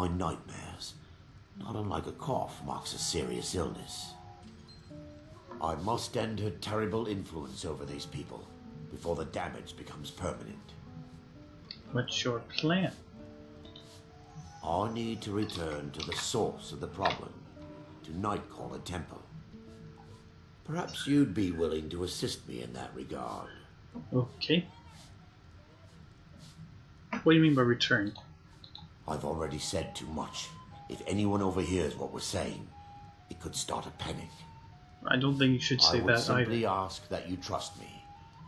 behind nightmares, not unlike a cough marks a serious illness. I must end her terrible influence over these people before the damage becomes permanent. What's your plan? I need to return to the source of the problem, to Nightcaller Temple. Perhaps you'd be willing to assist me in that regard. Okay. What do you mean by return? I've already said too much. If anyone overhears what we're saying, it could start a panic. I don't think you should say I would that simply either. ask that you trust me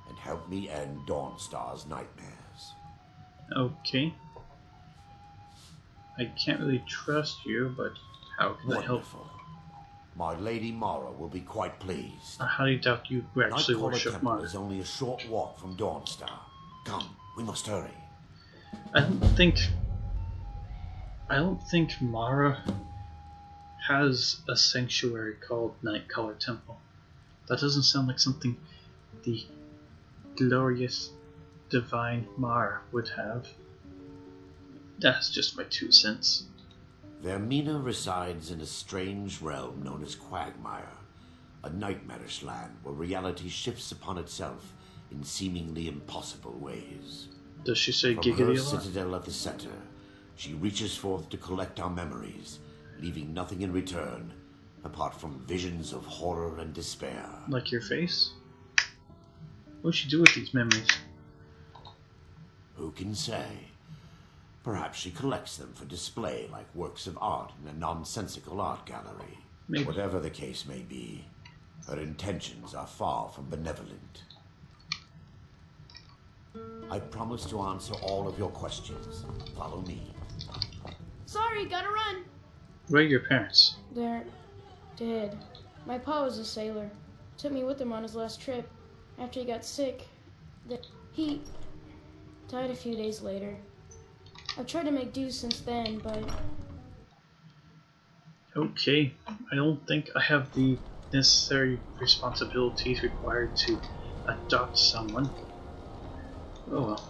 and help me end Dawnstar's nightmares. Okay. I can't really trust you, but how can I help? Wonderful. My Lady Mara will be quite pleased. I highly doubt you actually Nightcaller worship Temple Mara. is only a short walk from Dawnstar. Come, we must hurry. I don't think Mara has a sanctuary called Nightcaller Temple. That doesn't sound like something the glorious divine Mara would have. That's just my 2 cents. Vermina resides in a strange realm known as Quagmire, a nightmarish land where reality shifts upon itself in seemingly impossible ways. Does she say From giggity her a lot? citadel at the center, she reaches forth to collect our memories, leaving nothing in return apart from visions of horror and despair. Like your face? What would she do with these memories? Who can say? Perhaps she collects them for display like works of art in a nonsensical art gallery. Maybe. Whatever the case may be, her intentions are far from benevolent. I promise to answer all of your questions. Follow me. Sorry, gotta run. Where are your parents? They're dead. My pa was a sailor. Took me with him on his last trip. After he got sick, he died a few days later. I've tried to make do since then, but Okay, I don't think I have the necessary responsibilities required to adopt someone. Oh well.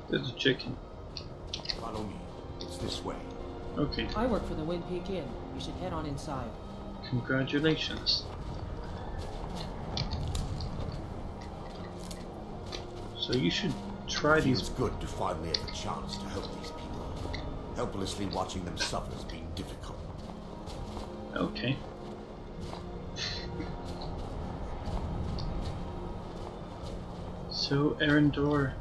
There's a chicken. Follow me. It's this way. Okay, I work for the Wind Peak Inn. You should head on inside. congratulations. So you should try It feels these. good to finally have a chance to help these people. Helplessly watching them suffer has been difficult. Okay. So, Arendor,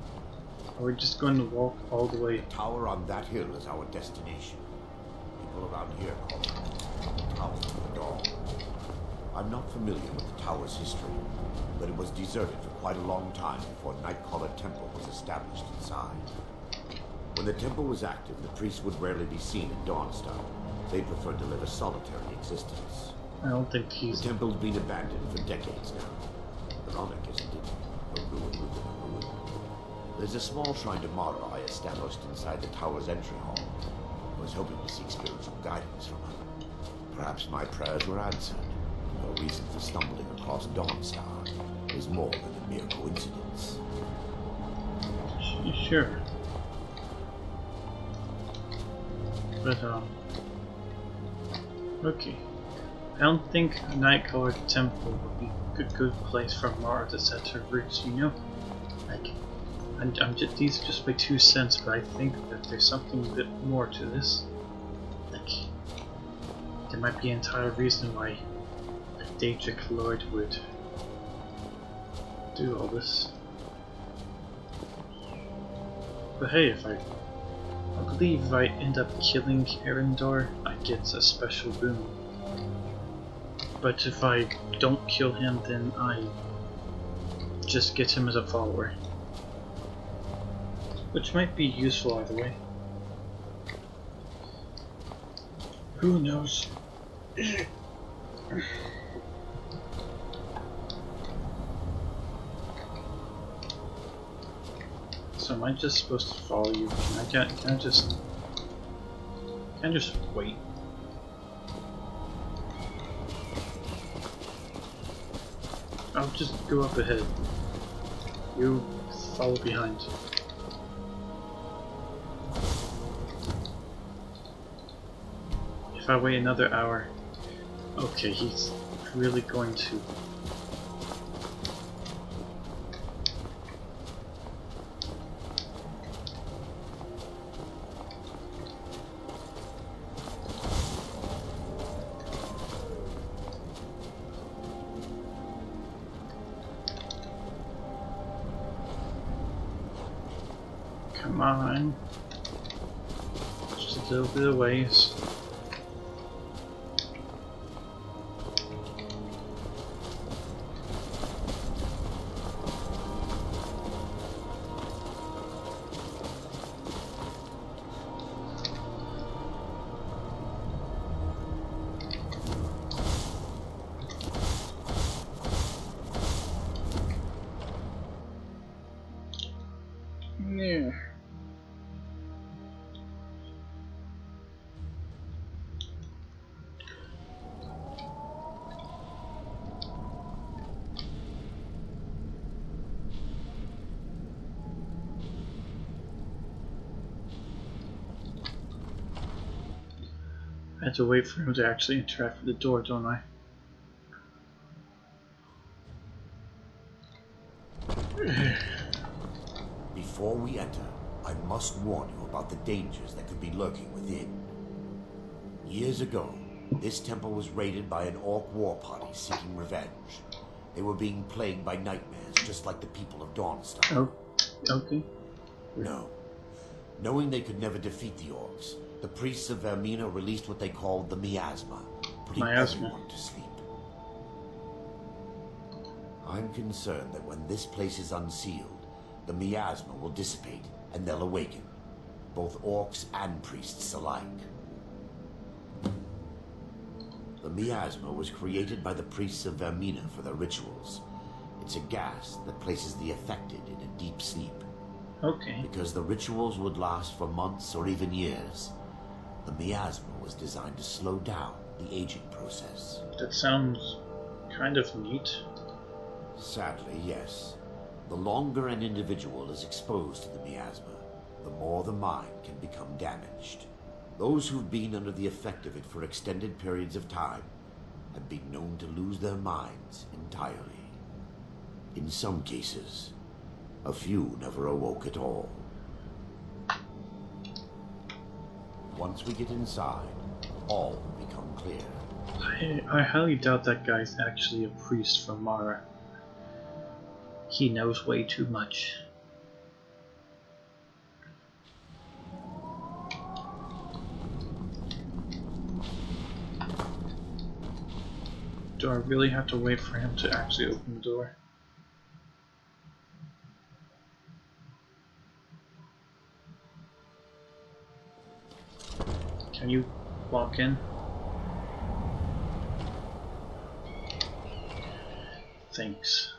are we just going to walk all the way? The tower on that hill is our destination. People around here call it the Tower of the Dawn. I'm not familiar with the tower's history, but it was deserted for quite a long time before Nightcaller Temple was established inside. When the temple was active, the priests would rarely be seen in Dawnstar. They preferred to live a solitary existence. I don't think The he's. temple's been abandoned for decades now. Ironic, isn't it? A ruin within a ruin. There's a small shrine to Mara I established inside the tower's entry hall. I was hoping to seek spiritual guidance from her. Perhaps my prayers were answered. Her reason for stumbling across Dawnstar was more than a mere coincidence. Sure. But, okay. I don't think Nightcaller Temple would be a good place for Mara to set her roots, you know? Like, I'm just, these are just my 2 cents, but I think that there's something a bit more to this. Like, there might be an entire reason why a Daedric Lord would do all this. But hey, I believe if I end up killing Arendor, I get a special boon. But if I don't kill him, then I just get him as a follower. Which might be useful either way. Who knows? So am I just supposed to follow you? Can I just wait? I'll just go up ahead. You follow behind. If I wait another hour... Okay, he's really going to... Come on. Just a little bit of ways. Yeah. I have to wait for him to actually interact with the door, don't I? Before we enter, I must warn you about the dangers that could be lurking within. Years ago, this temple was raided by an orc war party seeking revenge. They were being plagued by nightmares, just like the people of Dawnstar. Oh, okay. No. Knowing they could never defeat the orcs, the priests of Vermina released what they called the miasma, putting everyone to sleep. I'm concerned that when this place is unsealed, the miasma will dissipate and they'll awaken, both orcs and priests alike. The miasma was created by the priests of Vermina for their rituals. It's a gas that places the affected in a deep sleep. Okay. Because the rituals would last for months or even years, the miasma was designed to slow down the aging process. That sounds kind of neat. Sadly, yes. The longer an individual is exposed to the miasma, the more the mind can become damaged. Those who've been under the effect of it for extended periods of time have been known to lose their minds entirely. In some cases, a few never awoke at all. Once we get inside, all will become clear. I highly doubt that guy's actually a priest from Mara. He knows way too much. Do I really have to wait for him to actually open the door? Can you walk in? Thanks.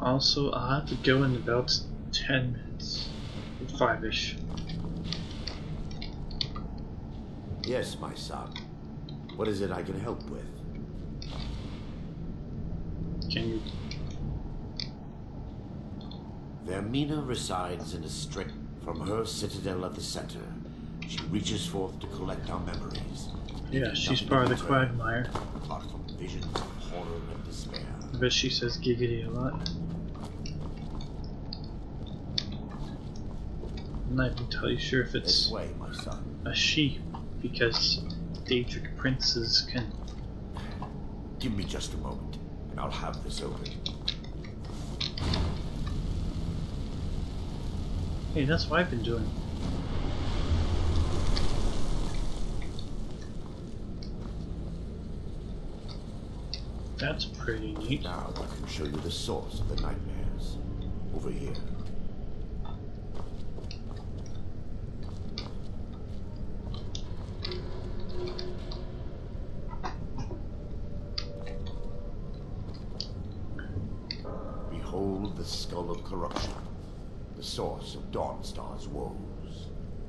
Also, I'll have to go in about 10 minutes. 5-ish. Yes, my son. What is it I can help with? Can you... Vermina resides in a strait from her citadel at the center. She reaches forth to collect our memories. Yeah, she's part of the quagmire. Apart from visions of horror and despair. I bet she says giggity a lot. I'm not entirely sure if it's This way, my son. a she, because Daedric princes can... Give me just a moment, and I'll have this open. Hey, that's what I've been doing. That's pretty neat. Now I can show you the source of the nightmares. Over here. Behold the skull of corruption, the source of Dawnstar's woes.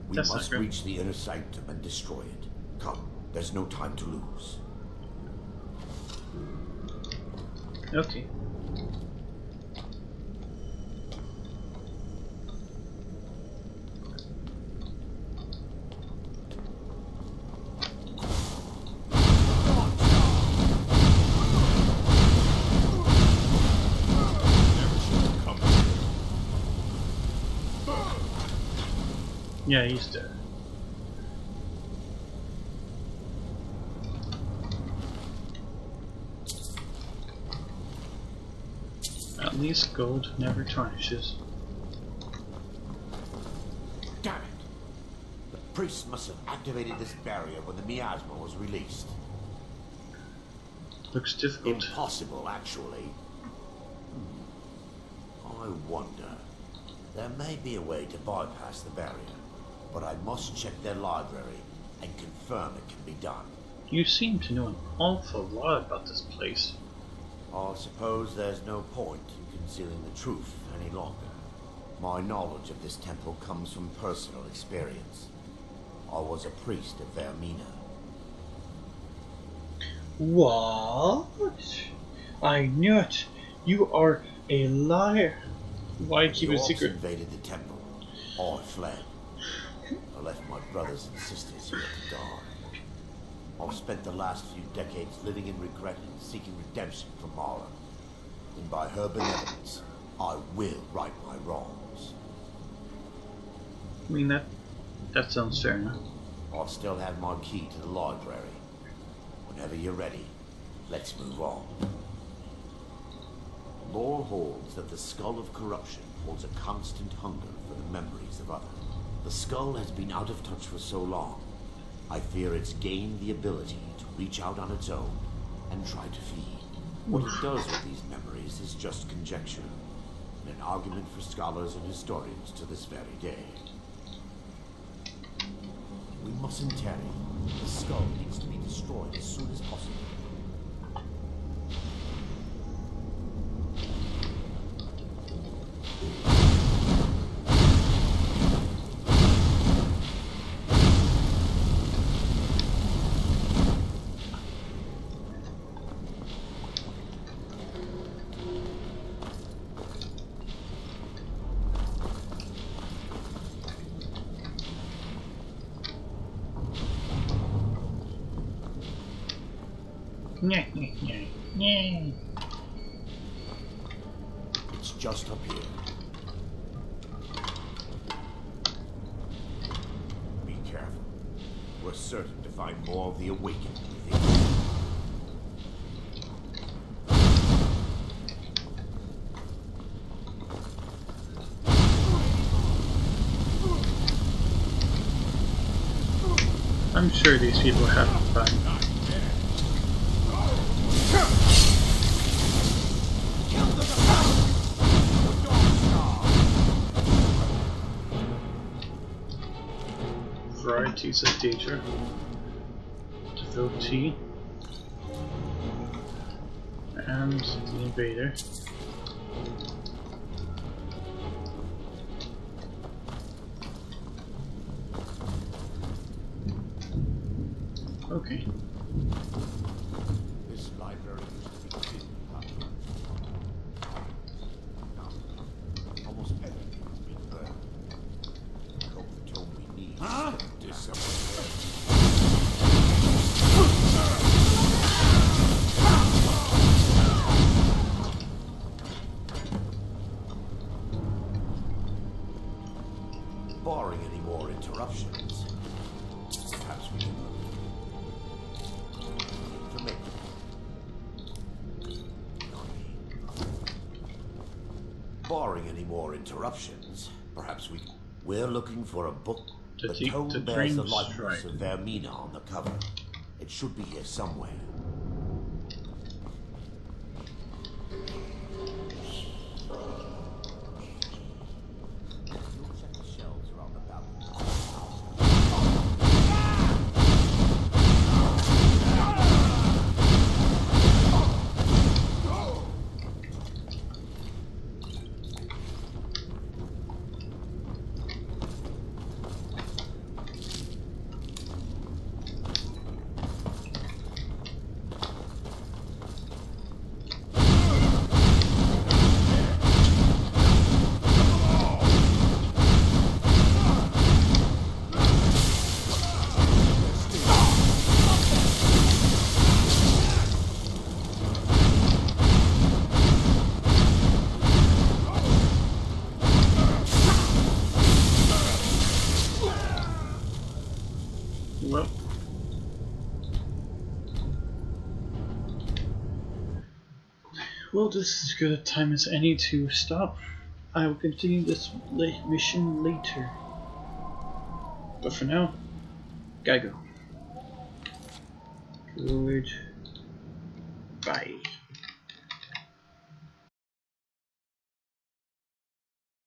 We That's not must good. reach the inner sanctum and destroy it. Come, there's no time to lose. Okay. Yeah, he's dead. At least gold never tarnishes. Damn it! The priest must have activated this barrier when the miasma was released. Looks difficult. Impossible, actually. I wonder. There may be a way to bypass the barrier, but I must check their library and confirm it can be done. You seem to know an awful lot about this place. I suppose there's no point in concealing the truth any longer. My knowledge of this temple comes from personal experience. I was a priest of Vermina. What? I knew it. You are a liar. Why keep The it orcs secret? invaded the temple. I fled. I left my brothers and sisters here to die. I've spent the last few decades living in regret and seeking redemption from Mara. And by her benevolence, I will right my wrongs. I mean, that sounds fair enough. I still have my key to the library. Whenever you're ready, let's move on. Lore holds that the skull of corruption holds a constant hunger for the memories of others. The skull has been out of touch for so long, I fear it's gained the ability to reach out on its own and try to feed. What it does with these memories is just conjecture, and an argument for scholars and historians to this very day. We mustn't tarry. The skull needs to be destroyed as soon as possible. Yeah. It's just up here. Be careful. We're certain to find more of the awakened within. I'm sure these people have fun. Varieties of danger. Devotee. And the invader. Okay. This library used to be filled with documents. Now, almost everything has been burned. I hope the tome we need is somewhere there. Barring any more interruptions, perhaps we can look. Barring any more interruptions, perhaps we're looking for a book. The tome bears the likeness of Vermina on the cover. It should be here somewhere. We'll check the shelves around the balcony. Well, this is as good a time as any to stop. I will continue this mission later. But for now, gotta go. Good. Bye.